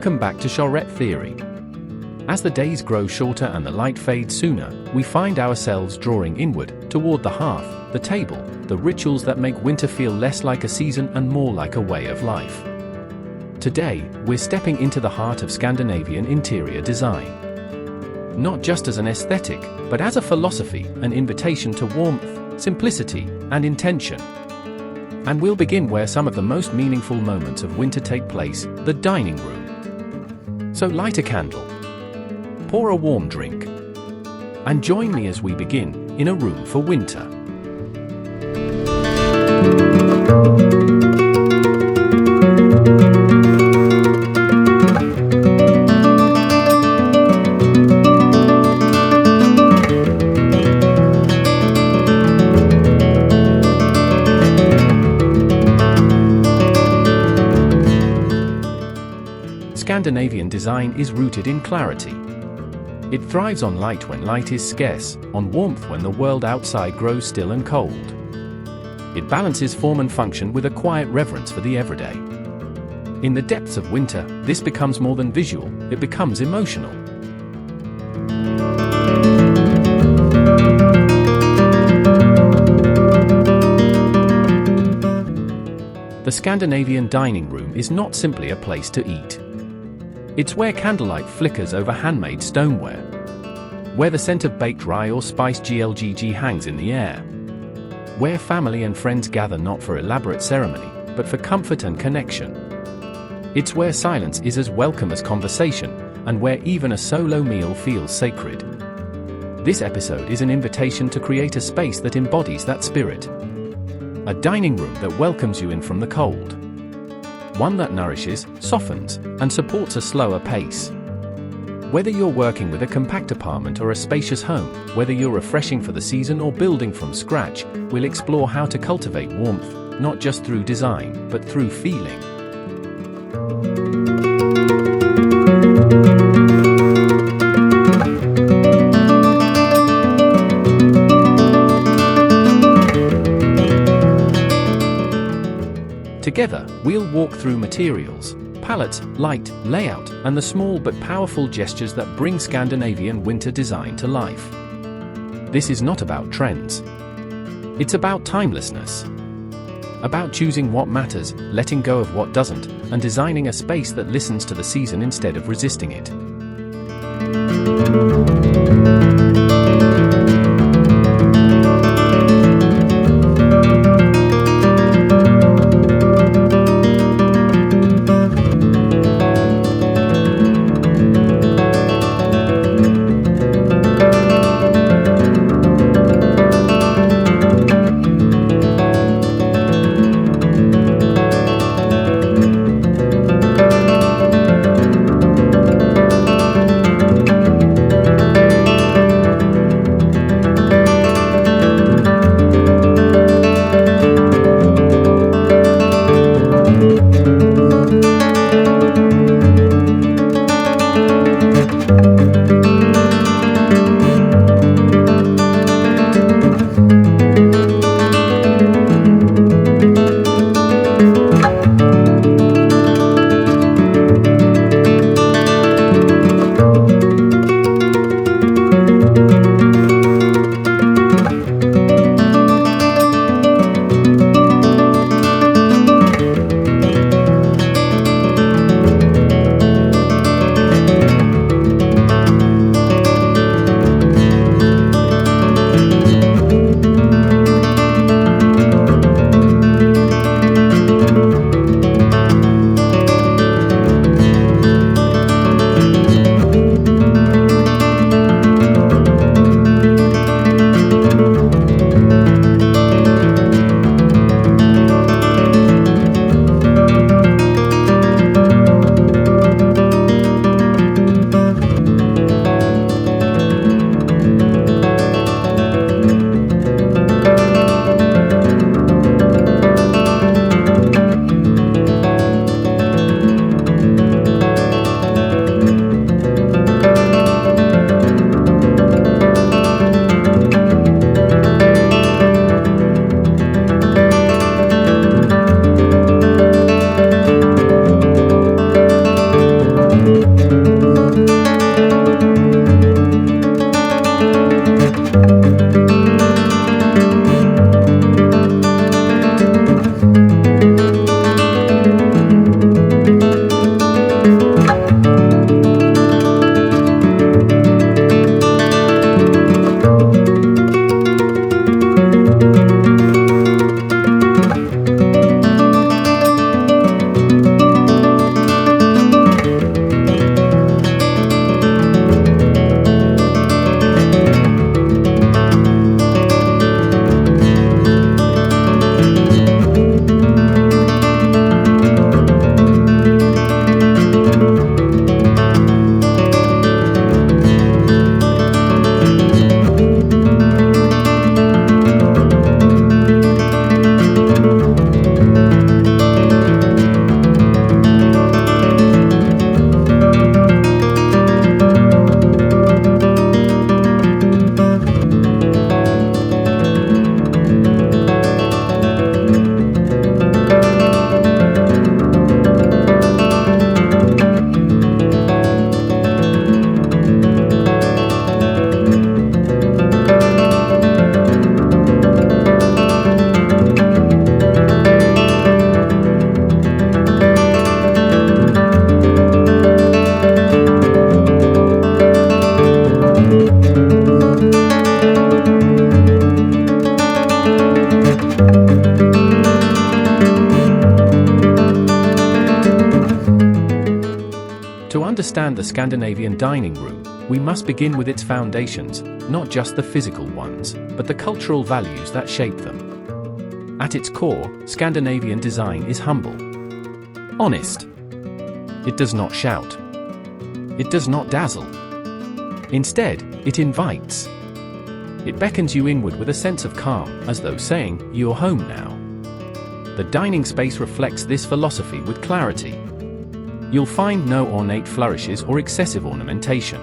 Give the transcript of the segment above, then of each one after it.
Welcome back to Charette Theory. As the days grow shorter and the light fades sooner, we find ourselves drawing inward, toward the hearth, the table, the rituals that make winter feel less like a season and more like a way of life. Today, we're stepping into the heart of Scandinavian interior design. Not just as an aesthetic, but as a philosophy, an invitation to warmth, simplicity, and intention. And we'll begin where some of the most meaningful moments of winter take place, the dining room. So light a candle, pour a warm drink, and join me as we begin, in a room for winter. Scandinavian design is rooted in clarity. It thrives on light when light is scarce, on warmth when the world outside grows still and cold. It balances form and function with a quiet reverence for the everyday. In the depths of winter, this becomes more than visual, it becomes emotional. The Scandinavian dining room is not simply a place to eat. It's where candlelight flickers over handmade stoneware, where the scent of baked rye or spiced glgg hangs in the air, where family and friends gather not for elaborate ceremony, but for comfort and connection. It's where silence is as welcome as conversation, and where even a solo meal feels sacred. This episode is an invitation to create a space that embodies that spirit. A dining room that welcomes you in from the cold. One that nourishes, softens, and supports a slower pace. Whether you're working with a compact apartment or a spacious home, whether you're refreshing for the season or building from scratch, we'll explore how to cultivate warmth, not just through design, but through feeling. Together, we'll walk through materials, palettes, light, layout, and the small but powerful gestures that bring Scandinavian winter design to life. This is not about trends. It's about timelessness. About choosing what matters, letting go of what doesn't, and designing a space that listens to the season instead of resisting it. To understand the Scandinavian dining room, we must begin with its foundations, not just the physical ones, but the cultural values that shape them. At its core, Scandinavian design is humble. Honest. It does not shout. It does not dazzle. Instead, it invites. It beckons you inward with a sense of calm, as though saying, "You're home now." The dining space reflects this philosophy with clarity. You'll find no ornate flourishes or excessive ornamentation.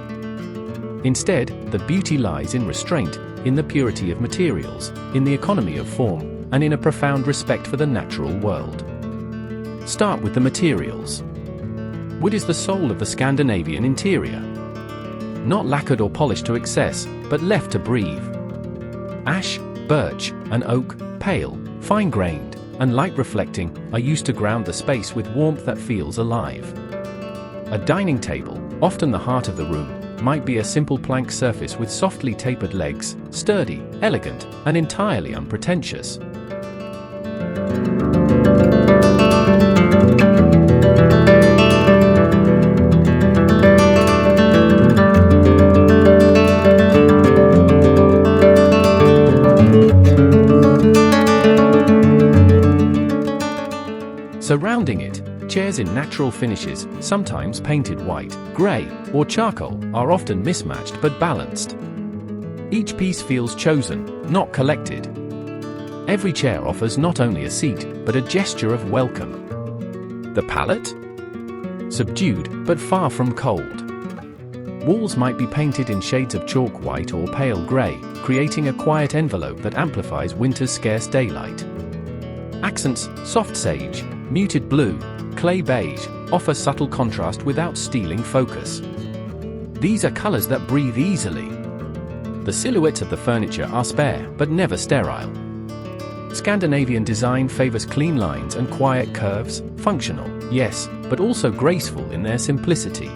Instead, the beauty lies in restraint, in the purity of materials, in the economy of form, and in a profound respect for the natural world. Start with the materials. Wood is the soul of the Scandinavian interior. Not lacquered or polished to excess, but left to breathe. Ash, birch, and oak, pale, fine-grained, and light-reflecting, are used to ground the space with warmth that feels alive. A dining table, often the heart of the room, might be a simple plank surface with softly tapered legs, sturdy, elegant, and entirely unpretentious. Surrounding it, chairs in natural finishes, sometimes painted white, grey, or charcoal, are often mismatched but balanced. Each piece feels chosen, not collected. Every chair offers not only a seat, but a gesture of welcome. The palette? Subdued, but far from cold. Walls might be painted in shades of chalk white or pale grey, creating a quiet envelope that amplifies winter's scarce daylight. Accents, soft sage, muted blue, clay beige, offer subtle contrast without stealing focus. These are colors that breathe easily. The silhouettes of the furniture are spare, but never sterile. Scandinavian design favors clean lines and quiet curves, functional, yes, but also graceful in their simplicity.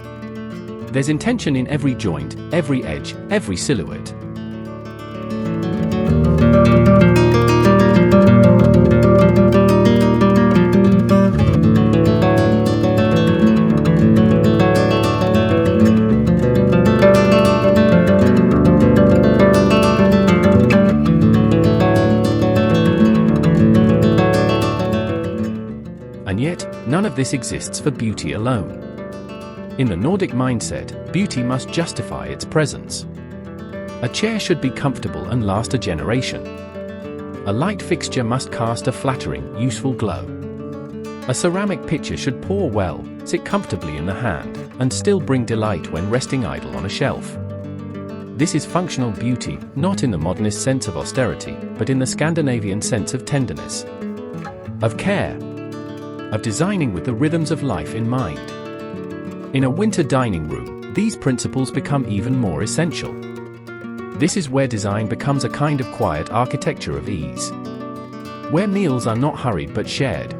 There's intention in every joint, every edge, every silhouette. And yet, none of this exists for beauty alone. In the Nordic mindset, beauty must justify its presence. A chair should be comfortable and last a generation. A light fixture must cast a flattering, useful glow. A ceramic pitcher should pour well, sit comfortably in the hand, and still bring delight when resting idle on a shelf. This is functional beauty, not in the modernist sense of austerity, but in the Scandinavian sense of tenderness, of care, of designing with the rhythms of life in mind. In a winter dining room, these principles become even more essential. This is where design becomes a kind of quiet architecture of ease. Where meals are not hurried but shared.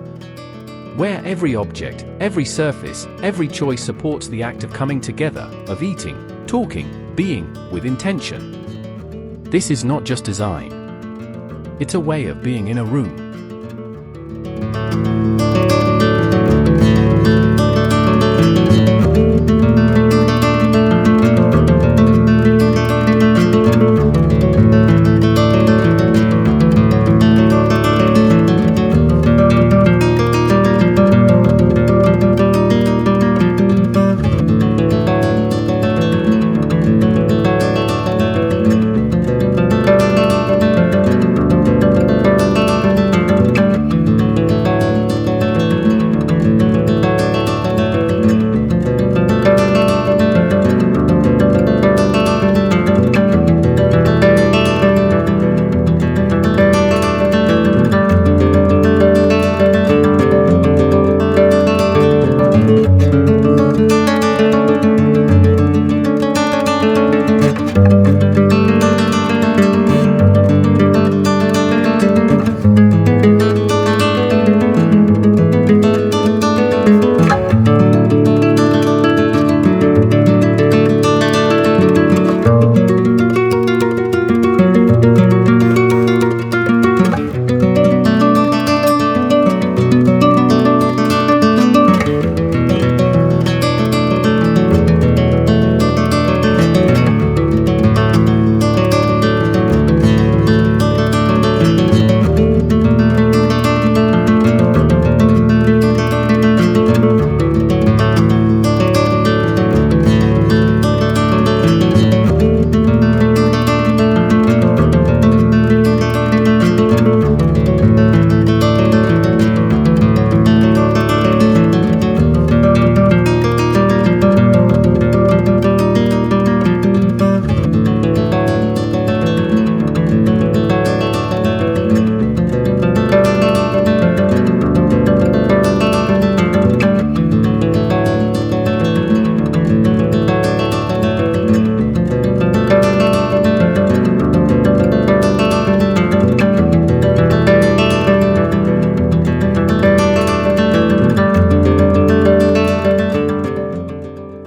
Where every object, every surface, every choice supports the act of coming together, of eating, talking, being, with intention. This is not just design. it's a way of being in a room.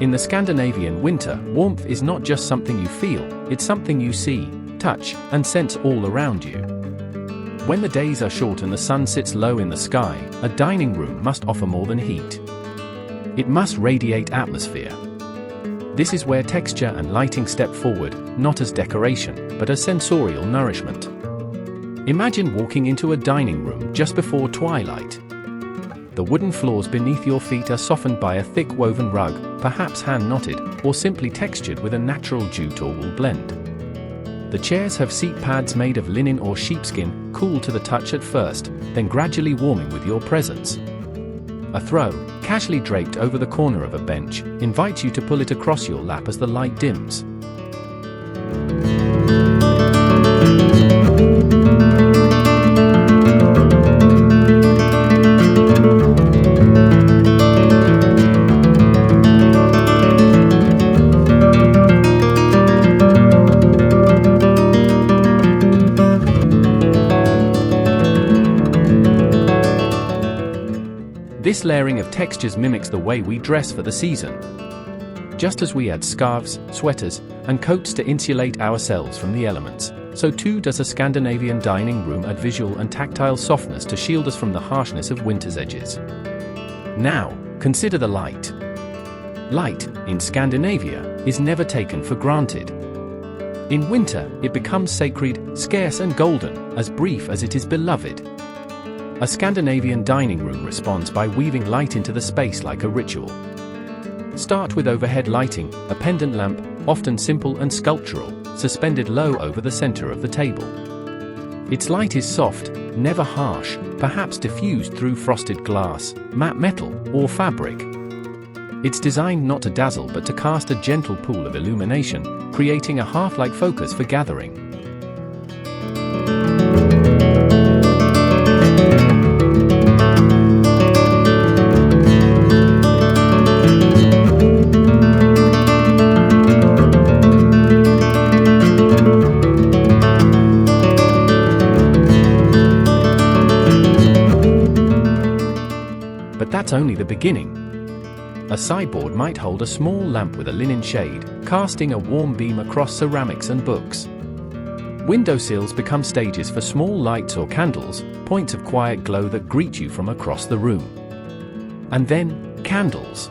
In the Scandinavian winter, warmth is not just something you feel, it's something you see, touch, and sense all around you. When the days are short and the sun sits low in the sky, a dining room must offer more than heat. It must radiate atmosphere. This is where texture and lighting step forward, not as decoration, but as sensorial nourishment. Imagine walking into a dining room just before twilight. The wooden floors beneath your feet are softened by a thick woven rug, perhaps hand-knotted, or simply textured with a natural jute or wool blend. The chairs have seat pads made of linen or sheepskin, cool to the touch at first, then gradually warming with your presence. A throw, casually draped over the corner of a bench, invites you to pull it across your lap as the light dims. This layering of textures mimics the way we dress for the season. Just as we add scarves, sweaters, and coats to insulate ourselves from the elements, so too does a Scandinavian dining room add visual and tactile softness to shield us from the harshness of winter's edges. Now, consider the light. Light, in Scandinavia, is never taken for granted. In winter, it becomes sacred, scarce and golden, as brief as it is beloved. A Scandinavian dining room responds by weaving light into the space like a ritual. Start with overhead lighting, a pendant lamp, often simple and sculptural, suspended low over the center of the table. Its light is soft, never harsh, perhaps diffused through frosted glass, matte metal, or fabric. It's designed not to dazzle but to cast a gentle pool of illumination, creating a hearth-like focus for gathering. But that's only the beginning. A sideboard might hold a small lamp with a linen shade, casting a warm beam across ceramics and books. Windowsills become stages for small lights or candles, points of quiet glow that greet you from across the room. And then, candles.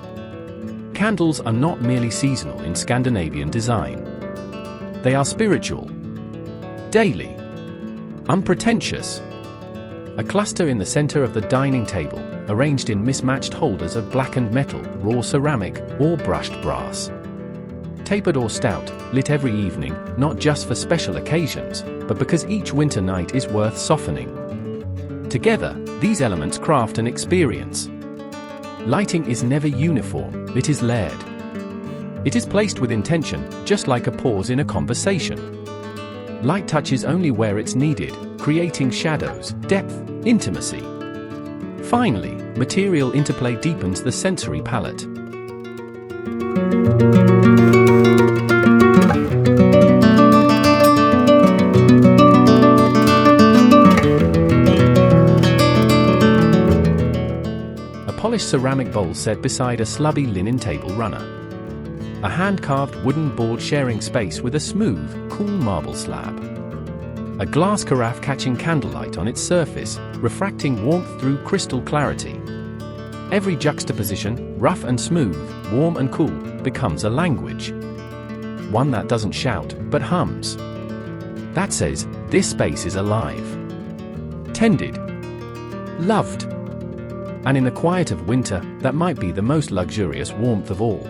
Candles are not merely seasonal in Scandinavian design. They are spiritual, daily, unpretentious. A cluster in the center of the dining table, arranged in mismatched holders of blackened metal, raw ceramic, or brushed brass. Tapered or stout, lit every evening, not just for special occasions, but because each winter night is worth softening. Together, these elements craft an experience. Lighting is never uniform, it is layered. It is placed with intention, just like a pause in a conversation. Light touches only where it's needed, creating shadows, depth, intimacy. Finally, material interplay deepens the sensory palette. Polished ceramic bowl set beside a slubby linen table runner. A hand-carved wooden board sharing space with a smooth, cool marble slab. A glass carafe catching candlelight on its surface, refracting warmth through crystal clarity. Every juxtaposition, rough and smooth, warm and cool, becomes a language. One that doesn't shout, but hums. That says, this space is alive. Tended. Loved. And in the quiet of winter, that might be the most luxurious warmth of all.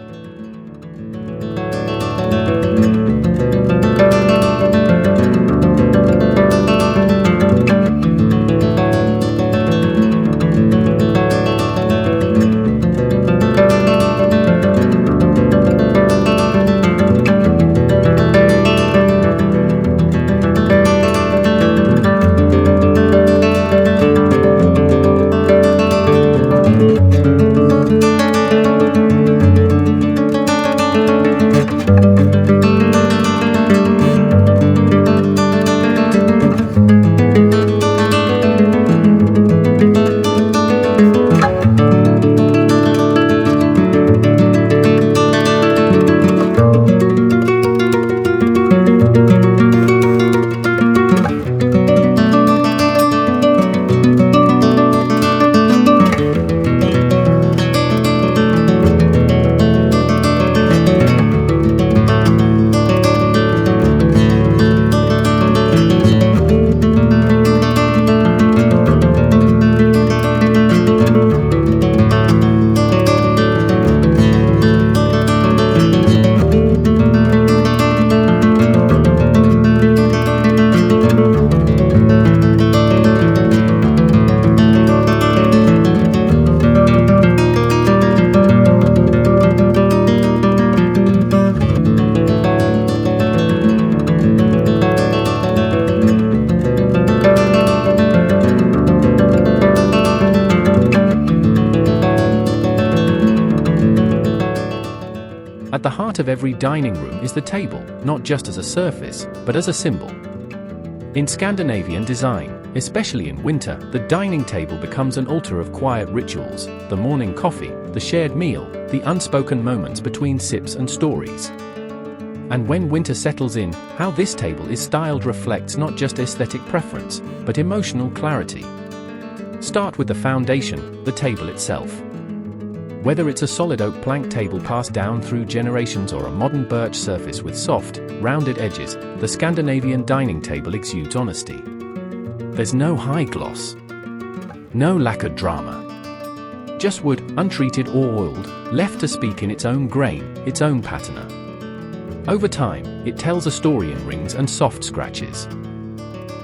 At the heart of every dining room is the table, not just as a surface, but as a symbol. In Scandinavian design, especially in winter, the dining table becomes an altar of quiet rituals, the morning coffee, the shared meal, the unspoken moments between sips and stories. And when winter settles in, how this table is styled reflects not just aesthetic preference, but emotional clarity. Start with the foundation, the table itself. Whether it's a solid oak plank table passed down through generations or a modern birch surface with soft, rounded edges, the Scandinavian dining table exudes honesty. There's no high gloss. No lacquered drama. Just wood, untreated or oiled, left to speak in its own grain, its own patina. Over time, it tells a story in rings and soft scratches.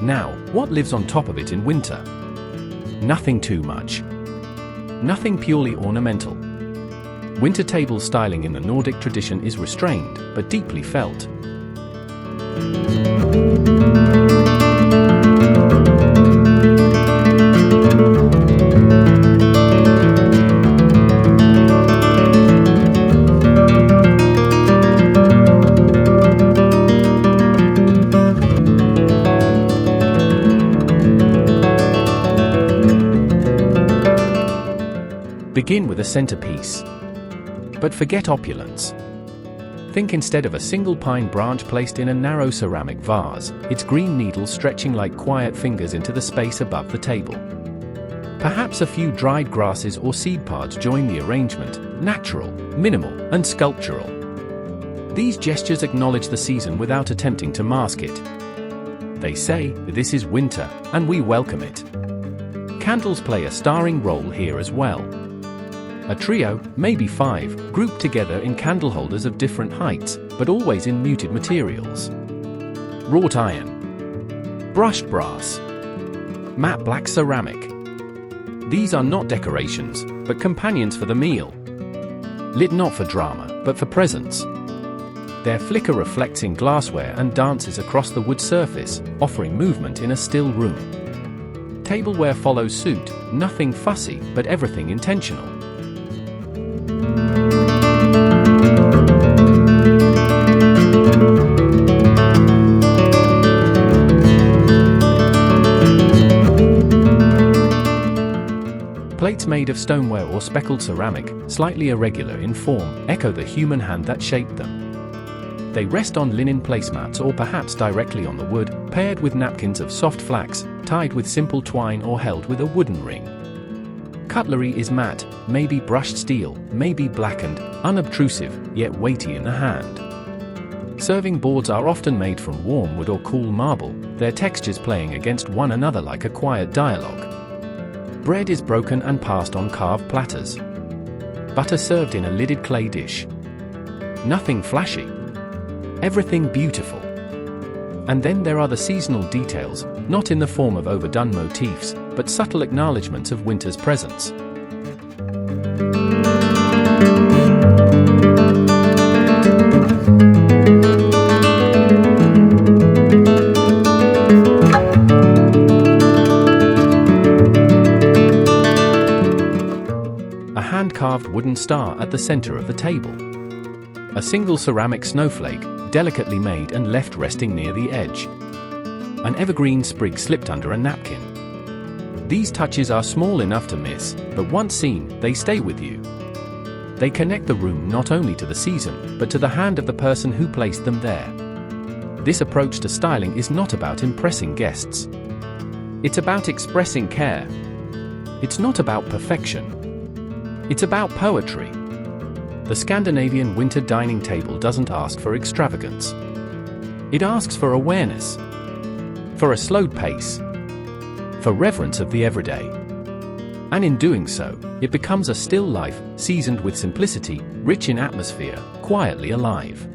Now, what lives on top of it in winter? Nothing too much. Nothing purely ornamental. Winter table styling in the Nordic tradition is restrained, but deeply felt. Begin with a centerpiece. But forget opulence. Think instead of a single pine branch placed in a narrow ceramic vase, its green needles stretching like quiet fingers into the space above the table. Perhaps a few dried grasses or seed pods join the arrangement, natural, minimal, and sculptural. These gestures acknowledge the season without attempting to mask it. They say, "This is winter, and we welcome it." Candles play a starring role here as well. A trio, maybe 5, grouped together in candle holders of different heights, but always in muted materials. Wrought iron, brushed brass, matte black ceramic. These are not decorations, but companions for the meal. Lit not for drama, but for presence. Their flicker reflects in glassware and dances across the wood surface, offering movement in a still room. Tableware follows suit, nothing fussy, but everything intentional. Plates made of stoneware or speckled ceramic, slightly irregular in form, echo the human hand that shaped them. They rest on linen placemats or perhaps directly on the wood, paired with napkins of soft flax, tied with simple twine or held with a wooden ring. Cutlery is matte, maybe brushed steel, maybe blackened, unobtrusive, yet weighty in the hand. Serving boards are often made from warm wood or cool marble, their textures playing against one another like a quiet dialogue. Bread is broken and passed on carved platters. Butter served in a lidded clay dish. Nothing flashy. Everything beautiful. And then there are the seasonal details, not in the form of overdone motifs, but subtle acknowledgements of winter's presence. A hand-carved wooden star at the center of the table. A single ceramic snowflake, delicately made and left resting near the edge. An evergreen sprig slipped under a napkin. These touches are small enough to miss, but once seen, they stay with you. They connect the room not only to the season, but to the hand of the person who placed them there. This approach to styling is not about impressing guests. It's about expressing care. It's not about perfection. It's about poetry. The Scandinavian winter dining table doesn't ask for extravagance. It asks for awareness, for a slowed pace, for reverence of the everyday. And in doing so, it becomes a still life, seasoned with simplicity, rich in atmosphere, quietly alive.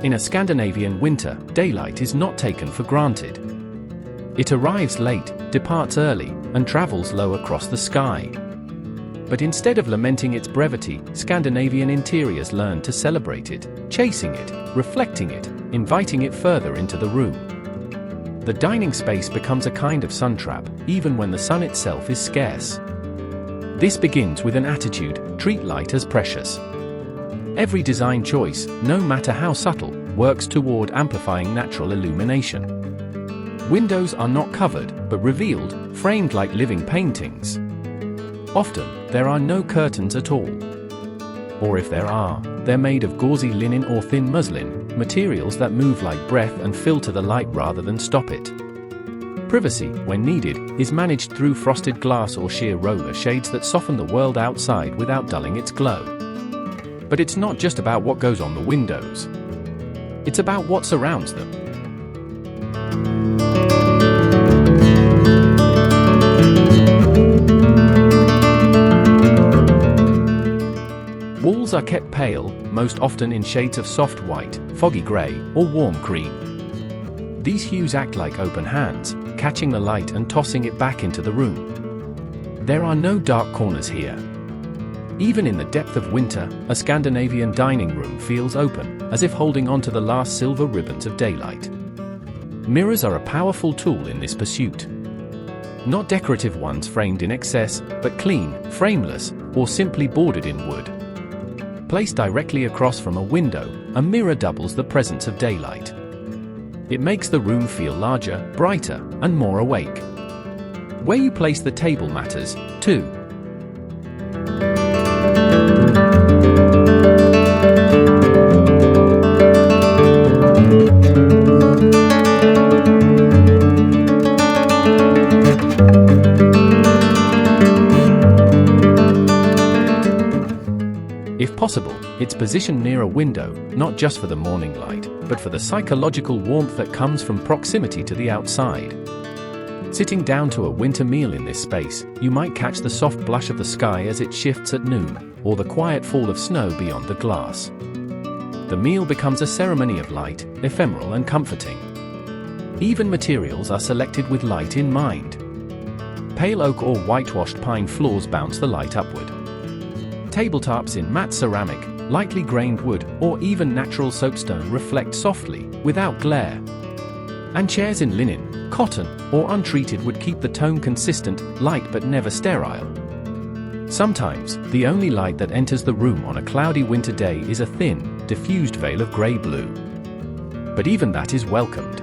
In a Scandinavian winter, daylight is not taken for granted. It arrives late, departs early, and travels low across the sky. But instead of lamenting its brevity, Scandinavian interiors learn to celebrate it, chasing it, reflecting it, inviting it further into the room. The dining space becomes a kind of sun trap, even when the sun itself is scarce. This begins with an attitude: treat light as precious. Every design choice, no matter how subtle, works toward amplifying natural illumination. Windows are not covered, but revealed, framed like living paintings. Often, there are no curtains at all. Or if there are, they're made of gauzy linen or thin muslin, materials that move like breath and filter the light rather than stop it. Privacy, when needed, is managed through frosted glass or sheer roller shades that soften the world outside without dulling its glow. But it's not just about what goes on the windows. It's about what surrounds them. Walls are kept pale, most often in shades of soft white, foggy grey, or warm cream. These hues act like open hands, catching the light and tossing it back into the room. There are no dark corners here. Even in the depth of winter, a Scandinavian dining room feels open, as if holding onto the last silver ribbons of daylight. Mirrors are a powerful tool in this pursuit. Not decorative ones framed in excess, but clean, frameless, or simply bordered in wood. Placed directly across from a window, a mirror doubles the presence of daylight. It makes the room feel larger, brighter, and more awake. Where you place the table matters, too. If possible, it's positioned near a window, not just for the morning light, but for the psychological warmth that comes from proximity to the outside. Sitting down to a winter meal in this space, you might catch the soft blush of the sky as it shifts at noon, or the quiet fall of snow beyond the glass. The meal becomes a ceremony of light, ephemeral and comforting. Even materials are selected with light in mind. Pale oak or whitewashed pine floors bounce the light upward. Tabletops in matte ceramic, lightly grained wood, or even natural soapstone reflect softly, without glare. And chairs in linen, cotton, or untreated would keep the tone consistent, light but never sterile. Sometimes, the only light that enters the room on a cloudy winter day is a thin, diffused veil of grey-blue. But even that is welcomed.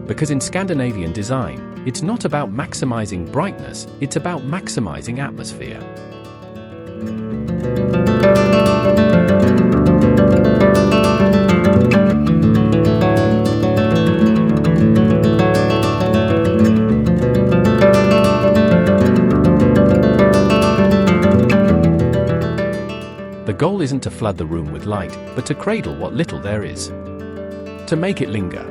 Because in Scandinavian design, it's not about maximizing brightness, it's about maximizing atmosphere. The goal isn't to flood the room with light, but to cradle what little there is. To make it linger.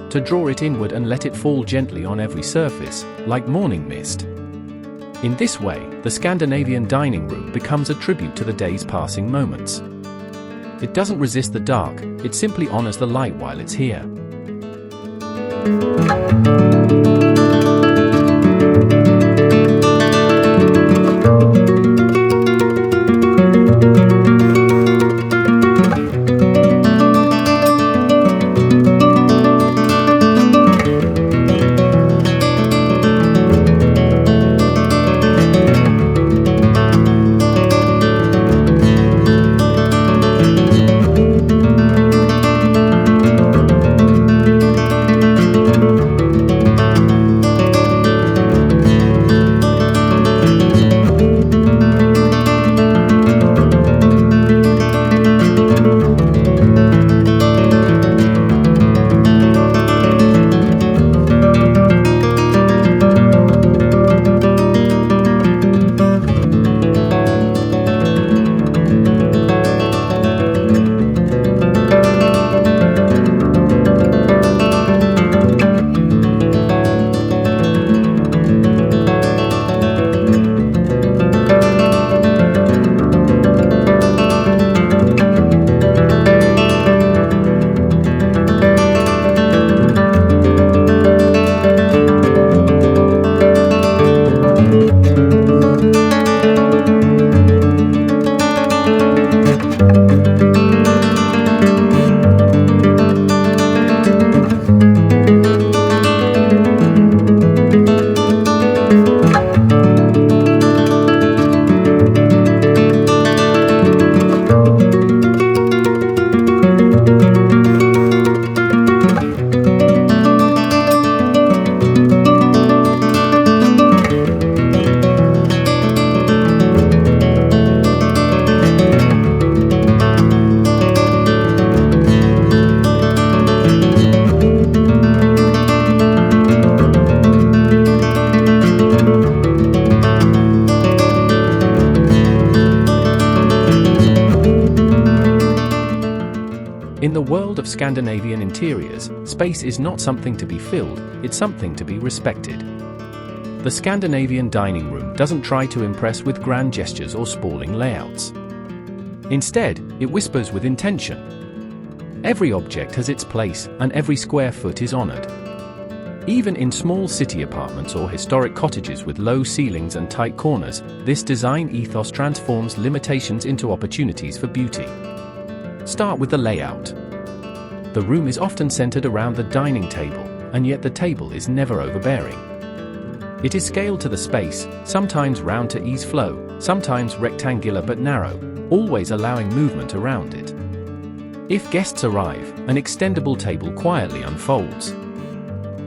To draw it inward and let it fall gently on every surface, like morning mist. In this way, the Scandinavian dining room becomes a tribute to the day's passing moments. It doesn't resist the dark, it simply honors the light while it's here. world of Scandinavian interiors, space is not something to be filled, it's something to be respected. The Scandinavian dining room doesn't try to impress with grand gestures or sprawling layouts. Instead, it whispers with intention. Every object has its place, and every square foot is honored. Even in small city apartments or historic cottages with low ceilings and tight corners, this design ethos transforms limitations into opportunities for beauty. Start with the layout. The room is often centered around the dining table, and yet the table is never overbearing. It is scaled to the space, sometimes round to ease flow, sometimes rectangular but narrow, always allowing movement around it. If guests arrive, an extendable table quietly unfolds.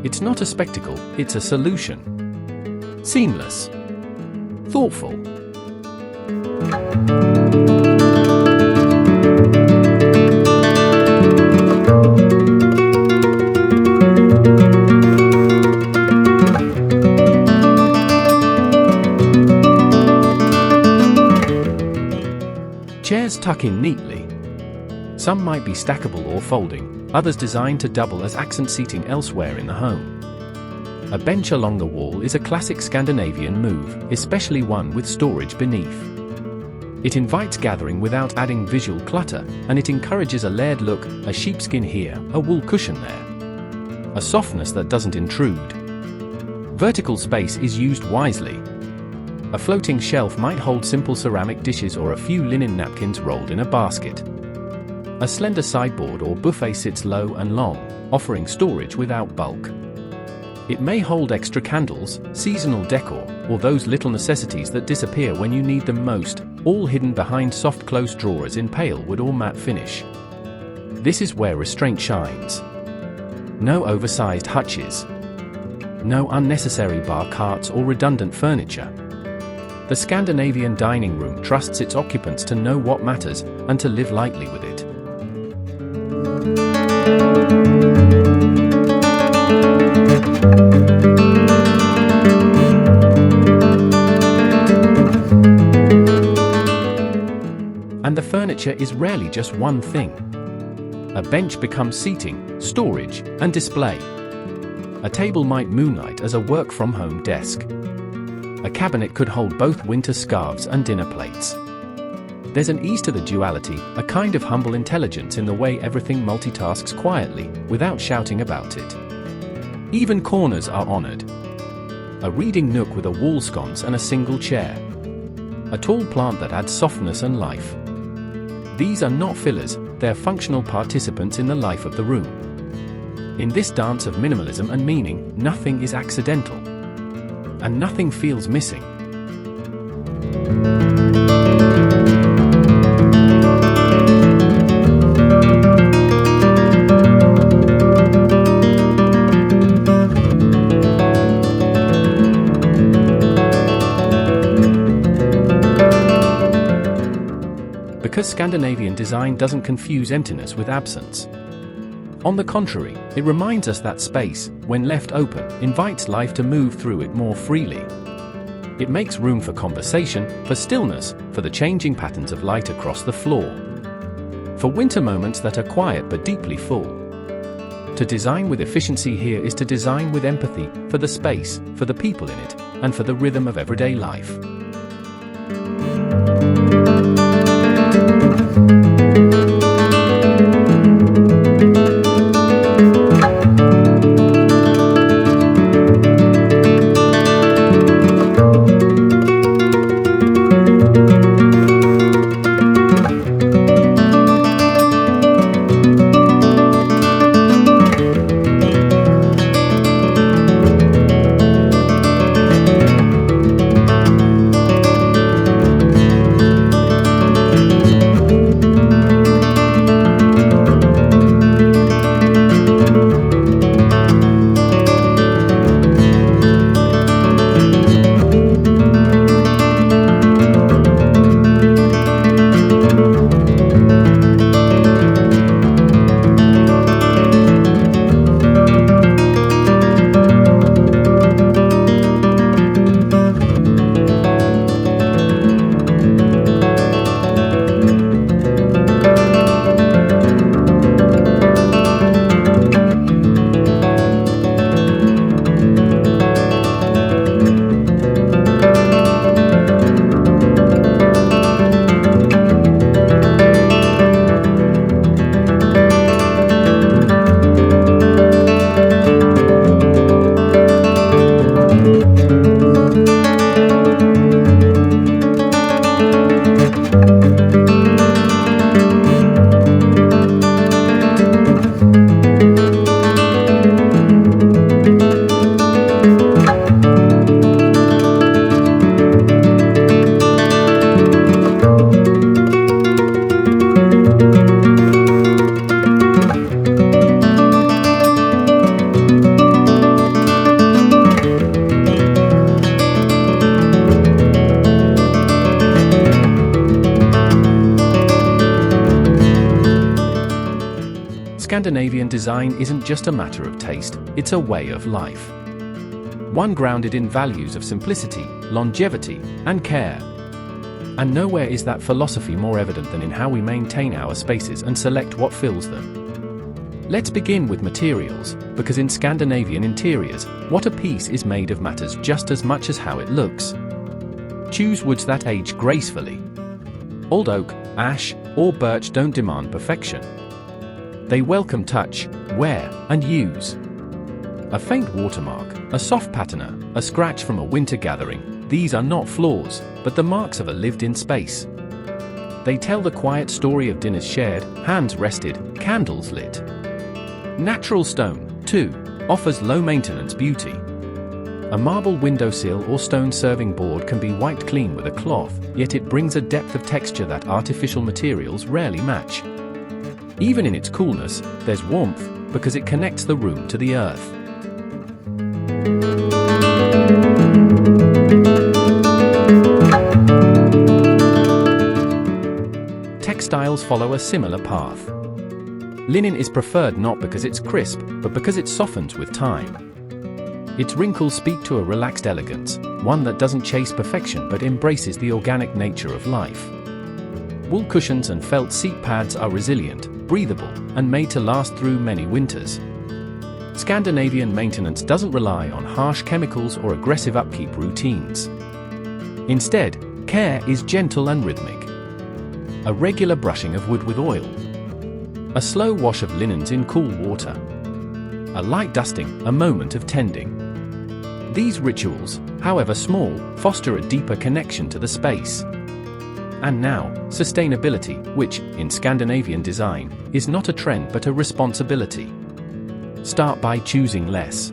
It's not a spectacle, it's a solution. Seamless. Thoughtful. Chairs tuck in neatly. Some might be stackable or folding, others designed to double as accent seating elsewhere in the home. A bench along the wall is a classic Scandinavian move, especially one with storage beneath. It invites gathering without adding visual clutter, and it encourages a layered look, a sheepskin here, a wool cushion there. A softness that doesn't intrude. Vertical space is used wisely. A floating shelf might hold simple ceramic dishes or a few linen napkins rolled in a basket. A slender sideboard or buffet sits low and long, offering storage without bulk. It may hold extra candles, seasonal decor, or those little necessities that disappear when you need them most, all hidden behind soft closed drawers in pale wood or matte finish. This is where restraint shines. No oversized hutches. No unnecessary bar carts or redundant furniture. The Scandinavian dining room trusts its occupants to know what matters and to live lightly with it. And the furniture is rarely just one thing. A bench becomes seating, storage, and display. A table might moonlight as a work-from-home desk. A cabinet could hold both winter scarves and dinner plates. There's an ease to the duality, a kind of humble intelligence in the way everything multitasks quietly, without shouting about it. Even corners are honored. A reading nook with a wall sconce and a single chair. A tall plant that adds softness and life. These are not fillers, they're functional participants in the life of the room. In this dance of minimalism and meaning, nothing is accidental. And nothing feels missing. Because Scandinavian design doesn't confuse emptiness with absence. On the contrary, it reminds us that space, when left open, invites life to move through it more freely. It makes room for conversation, for stillness, for the changing patterns of light across the floor. For winter moments that are quiet but deeply full. To design with efficiency here is to design with empathy, for the space, for the people in it, and for the rhythm of everyday life. Scandinavian design isn't just a matter of taste, it's a way of life. One grounded in values of simplicity, longevity, and care. And nowhere is that philosophy more evident than in how we maintain our spaces and select what fills them. Let's begin with materials, because in Scandinavian interiors, what a piece is made of matters just as much as how it looks. Choose woods that age gracefully. Old oak, ash, or birch don't demand perfection. They welcome touch, wear, and use. A faint watermark, a soft patina, a scratch from a winter gathering, these are not flaws, but the marks of a lived-in space. They tell the quiet story of dinners shared, hands rested, candles lit. Natural stone, too, offers low-maintenance beauty. A marble windowsill or stone serving board can be wiped clean with a cloth, yet it brings a depth of texture that artificial materials rarely match. Even in its coolness, there's warmth, because it connects the room to the earth. Textiles follow a similar path. Linen is preferred not because it's crisp, but because it softens with time. Its wrinkles speak to a relaxed elegance, one that doesn't chase perfection but embraces the organic nature of life. Wool cushions and felt seat pads are resilient, breathable, and made to last through many winters. Scandinavian maintenance doesn't rely on harsh chemicals or aggressive upkeep routines. Instead, care is gentle and rhythmic. A regular brushing of wood with oil. A slow wash of linens in cool water. A light dusting, a moment of tending. These rituals, however small, foster a deeper connection to the space. And now, sustainability, which, in Scandinavian design, is not a trend but a responsibility. Start by choosing less.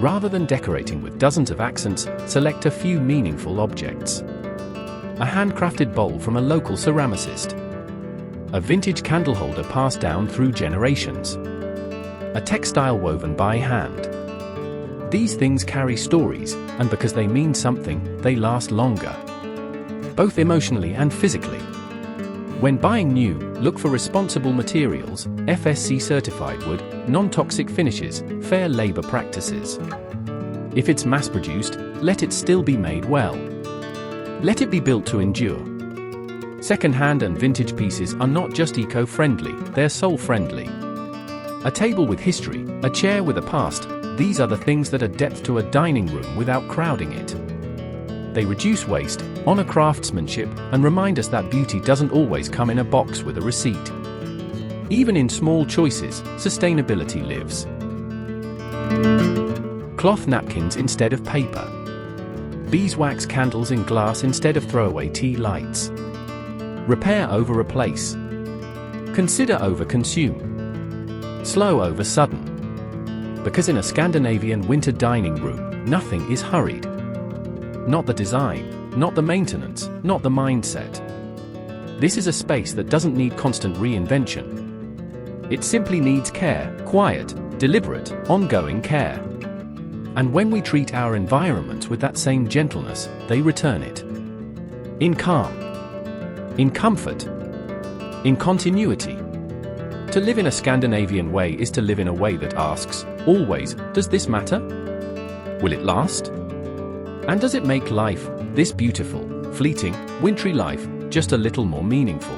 Rather than decorating with dozens of accents, select a few meaningful objects. A handcrafted bowl from a local ceramicist. A vintage candle holder passed down through generations. A textile woven by hand. These things carry stories, and because they mean something, they last longer. Both emotionally and physically. When buying new, look for responsible materials, FSC certified wood, non-toxic finishes, fair labor practices. If it's mass-produced, let it still be made well. Let it be built to endure. Second-hand and vintage pieces are not just eco-friendly, they're soul-friendly. A table with history, a chair with a past, these are the things that add depth to a dining room without crowding it. They reduce waste, honor craftsmanship, and remind us that beauty doesn't always come in a box with a receipt. Even in small choices, sustainability lives. Cloth napkins instead of paper. Beeswax candles in glass instead of throwaway tea lights. Repair over replace. Consider over consume. Slow over sudden. Because in a Scandinavian winter dining room, nothing is hurried. Not the design, not the maintenance, not the mindset. This is a space that doesn't need constant reinvention. It simply needs care, quiet, deliberate, ongoing care. And when we treat our environments with that same gentleness, they return it. In calm. In comfort. In continuity. To live in a Scandinavian way is to live in a way that asks, always, does this matter? Will it last? And does it make life, this beautiful, fleeting, wintry life, just a little more meaningful?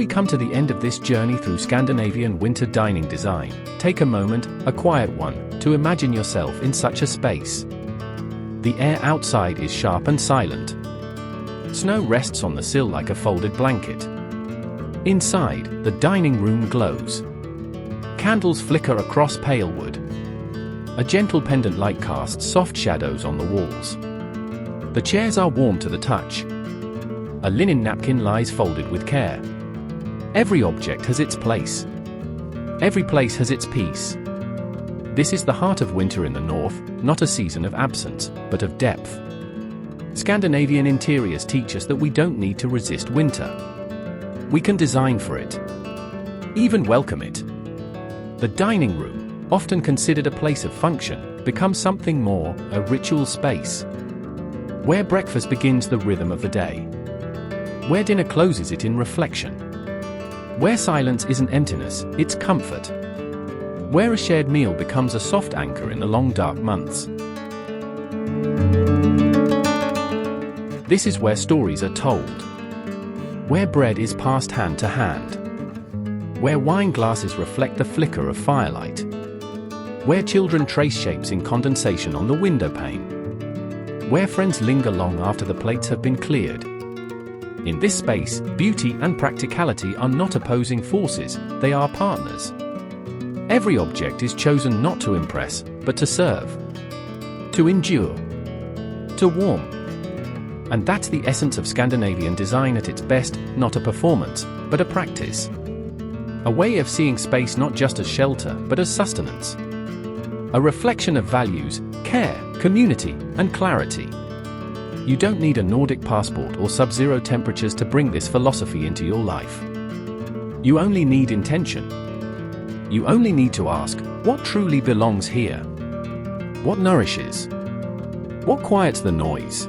come to the end of this journey through Scandinavian winter dining design, take a moment, a quiet one, to imagine yourself in such a space. The air outside is sharp and silent. Snow rests on the sill like a folded blanket. Inside, the dining room glows. Candles flicker across pale wood. A gentle pendant light casts soft shadows on the walls. The chairs are warm to the touch. A linen napkin lies folded with care. Every object has its place. Every place has its piece. This is the heart of winter in the north, not a season of absence, but of depth. Scandinavian interiors teach us that we don't need to resist winter. We can design for it. Even welcome it. The dining room, often considered a place of function, becomes something more, a ritual space. Where breakfast begins the rhythm of the day. Where dinner closes it in reflection. Where silence isn't emptiness, it's comfort. Where a shared meal becomes a soft anchor in the long dark months. This is where stories are told. Where bread is passed hand to hand. Where wine glasses reflect the flicker of firelight. Where children trace shapes in condensation on the window pane. Where friends linger long after the plates have been cleared. In this space, beauty and practicality are not opposing forces, they are partners. Every object is chosen not to impress, but to serve. To endure. To warm. And that's the essence of Scandinavian design at its best, not a performance, but a practice. A way of seeing space not just as shelter, but as sustenance. A reflection of values, care, community, and clarity. You don't need a Nordic passport or sub-zero temperatures to bring this philosophy into your life. You only need intention. You only need to ask, what truly belongs here? What nourishes? What quiets the noise?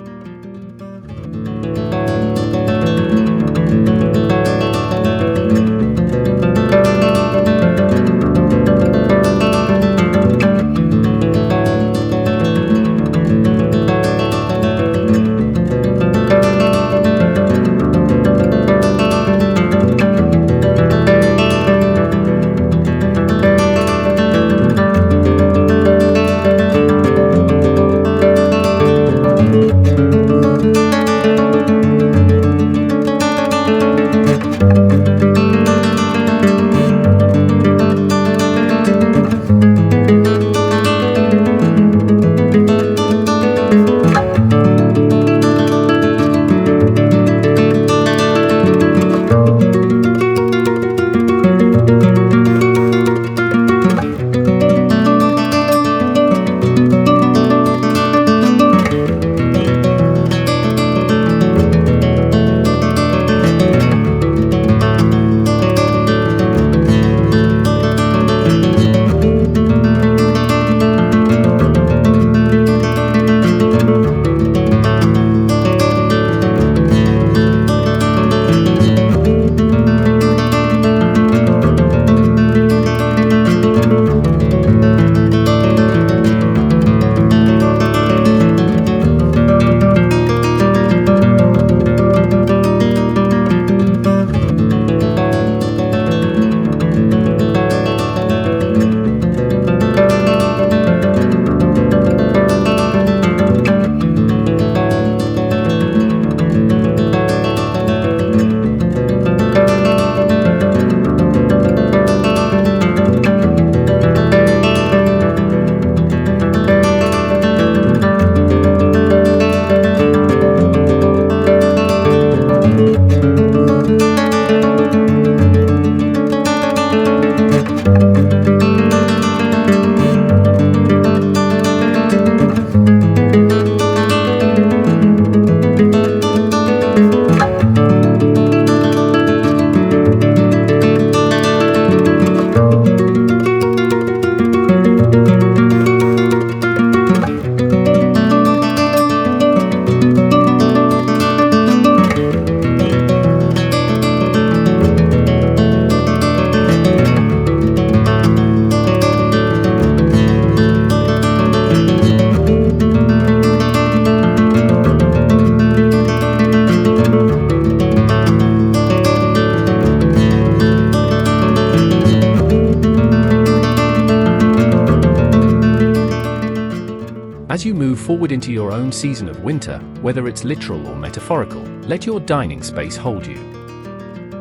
As you move forward into your own season of winter, whether it's literal or metaphorical, let your dining space hold you.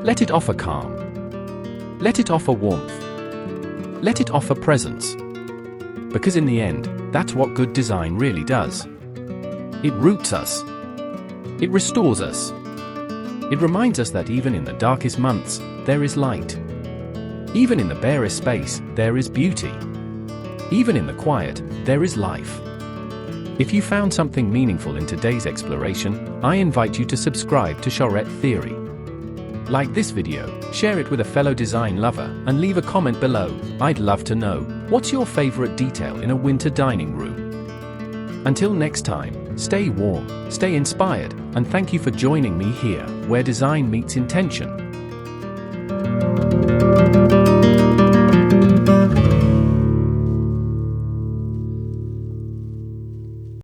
Let it offer calm. Let it offer warmth. Let it offer presence. Because in the end, that's what good design really does. It roots us. It restores us. It reminds us that even in the darkest months, there is light. Even in the barest space, there is beauty. Even in the quiet, there is life. If you found something meaningful in today's exploration, I invite you to subscribe to Charette Theory. Like this video, share it with a fellow design lover, and leave a comment below. I'd love to know, what's your favorite detail in a winter dining room? Until next time, stay warm, stay inspired, and thank you for joining me here, where design meets intention.